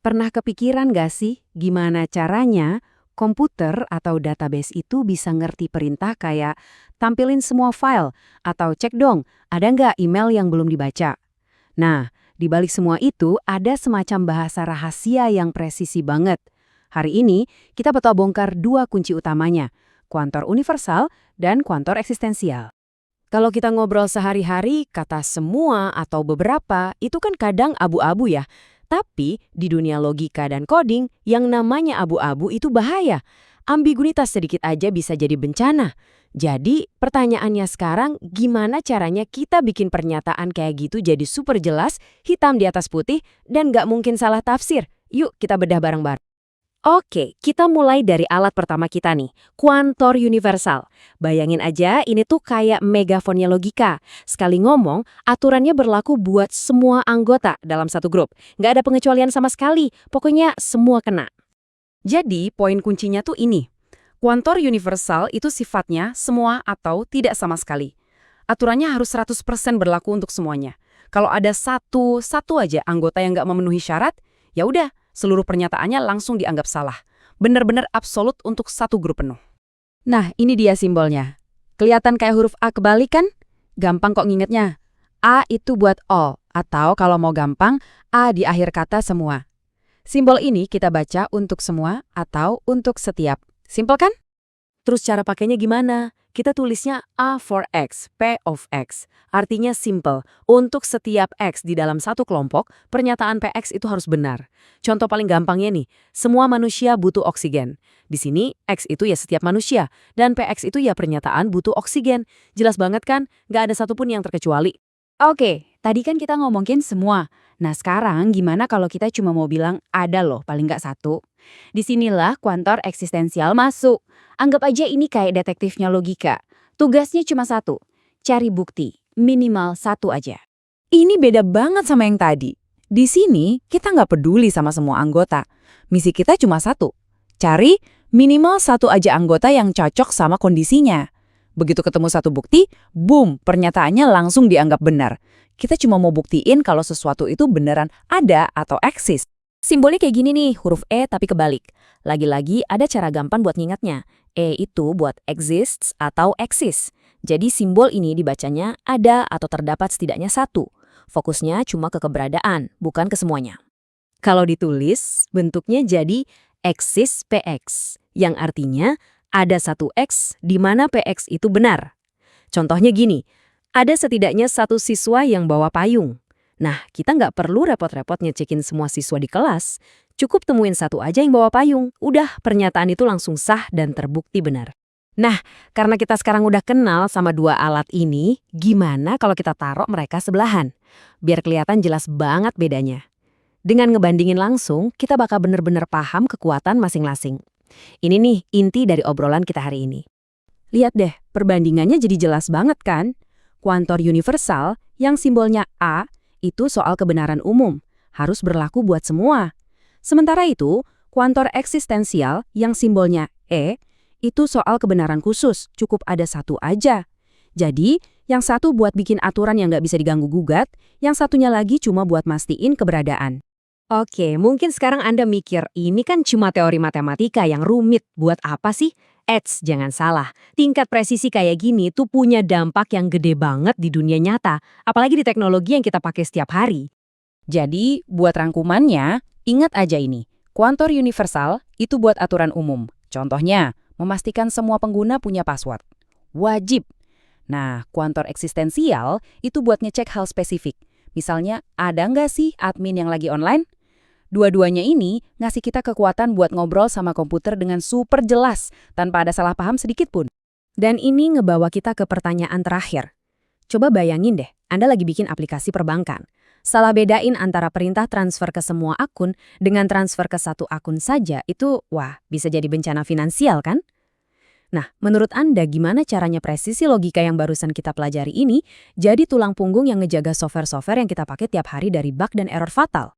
Pernah kepikiran gak sih gimana caranya komputer atau database itu bisa ngerti perintah kayak tampilin semua file atau cek dong ada nggak email yang belum dibaca? Nah, di balik semua itu ada semacam bahasa rahasia yang presisi banget. Hari ini kita bakal bongkar dua kunci utamanya, kuantor universal dan kuantor eksistensial. Kalau kita ngobrol sehari-hari, kata semua atau beberapa itu kan kadang abu-abu ya. Tapi di dunia logika dan coding, yang namanya abu-abu itu bahaya. Ambiguitas sedikit aja bisa jadi bencana. Jadi pertanyaannya sekarang, gimana caranya kita bikin pernyataan kayak gitu jadi super jelas, hitam di atas putih, dan nggak mungkin salah tafsir? Yuk kita bedah bareng-bareng. Oke, kita mulai dari alat pertama kita nih, kuantor universal. Bayangin aja, ini tuh kayak megafonnya logika. Sekali ngomong, aturannya berlaku buat semua anggota dalam satu grup. Nggak ada pengecualian sama sekali, pokoknya semua kena. Jadi, poin kuncinya tuh ini. Kuantor universal itu sifatnya semua atau tidak sama sekali. Aturannya harus 100% berlaku untuk semuanya. Kalau ada satu aja anggota yang nggak memenuhi syarat, ya udah, seluruh pernyataannya langsung dianggap salah. Benar-benar absolut untuk satu grup penuh. Nah, ini dia simbolnya. Kelihatan kayak huruf A kebalik kan? Gampang kok ngingetnya. A itu buat all, atau kalau mau gampang, A di akhir kata semua. Simbol ini kita baca untuk semua atau untuk setiap. Simpel kan? Terus cara pakainya gimana? Kita tulisnya A for X, P of X. Artinya simple. Untuk setiap X di dalam satu kelompok, pernyataan PX itu harus benar. Contoh paling gampangnya nih, semua manusia butuh oksigen. Di sini, X itu ya setiap manusia, dan PX itu ya pernyataan butuh oksigen. Jelas banget kan? Nggak ada satupun yang terkecuali. Oke, tadi kan kita ngomongin semua. Nah sekarang gimana kalau kita cuma mau bilang ada loh paling nggak satu? Disinilah kuantor eksistensial masuk. Anggap aja ini kayak detektifnya logika. Tugasnya cuma satu, cari bukti, minimal satu aja. Ini beda banget sama yang tadi. Di sini kita nggak peduli sama semua anggota. Misi kita cuma satu, cari minimal satu aja anggota yang cocok sama kondisinya. Begitu ketemu satu bukti, boom, pernyataannya langsung dianggap benar. Kita cuma mau buktiin kalau sesuatu itu beneran ada atau eksis. Simbolnya kayak gini nih, huruf E tapi kebalik. Lagi-lagi ada cara gampang buat ngingatnya. E itu buat exists atau eksis. Jadi simbol ini dibacanya ada atau terdapat setidaknya satu. Fokusnya cuma ke keberadaan, bukan ke semuanya. Kalau ditulis, bentuknya jadi eksis PX, yang artinya ada satu X di mana PX itu benar. Contohnya gini, ada setidaknya satu siswa yang bawa payung. Nah, kita nggak perlu repot-repot ngecekin semua siswa di kelas. Cukup temuin satu aja yang bawa payung. Udah, pernyataan itu langsung sah dan terbukti benar. Nah, karena kita sekarang udah kenal sama dua alat ini, gimana kalau kita taruh mereka sebelahan? Biar kelihatan jelas banget bedanya. Dengan ngebandingin langsung, kita bakal bener-bener paham kekuatan masing-masing. Ini nih inti dari obrolan kita hari ini. Lihat deh, perbandingannya jadi jelas banget kan? Kuantor universal yang simbolnya A itu soal kebenaran umum, harus berlaku buat semua. Sementara itu, kuantor eksistensial yang simbolnya E itu soal kebenaran khusus, cukup ada satu aja. Jadi, yang satu buat bikin aturan yang nggak bisa diganggu-gugat, yang satunya lagi cuma buat mastiin keberadaan. Oke, mungkin sekarang Anda mikir, ini kan cuma teori matematika yang rumit, buat apa sih? Jangan salah, tingkat presisi kayak gini tuh punya dampak yang gede banget di dunia nyata, apalagi di teknologi yang kita pakai setiap hari. Jadi, buat rangkumannya, ingat aja ini, kuantor universal itu buat aturan umum. Contohnya, memastikan semua pengguna punya password. Wajib. Nah, kuantor eksistensial itu buat ngecek hal spesifik. Misalnya, ada nggak sih admin yang lagi online? Dua-duanya ini ngasih kita kekuatan buat ngobrol sama komputer dengan super jelas, tanpa ada salah paham sedikit pun. Dan ini ngebawa kita ke pertanyaan terakhir. Coba bayangin deh, Anda lagi bikin aplikasi perbankan. Salah bedain antara perintah transfer ke semua akun dengan transfer ke satu akun saja, itu bisa jadi bencana finansial kan? Nah, menurut Anda gimana caranya presisi logika yang barusan kita pelajari ini jadi tulang punggung yang ngejaga software-software yang kita pakai tiap hari dari bug dan error fatal?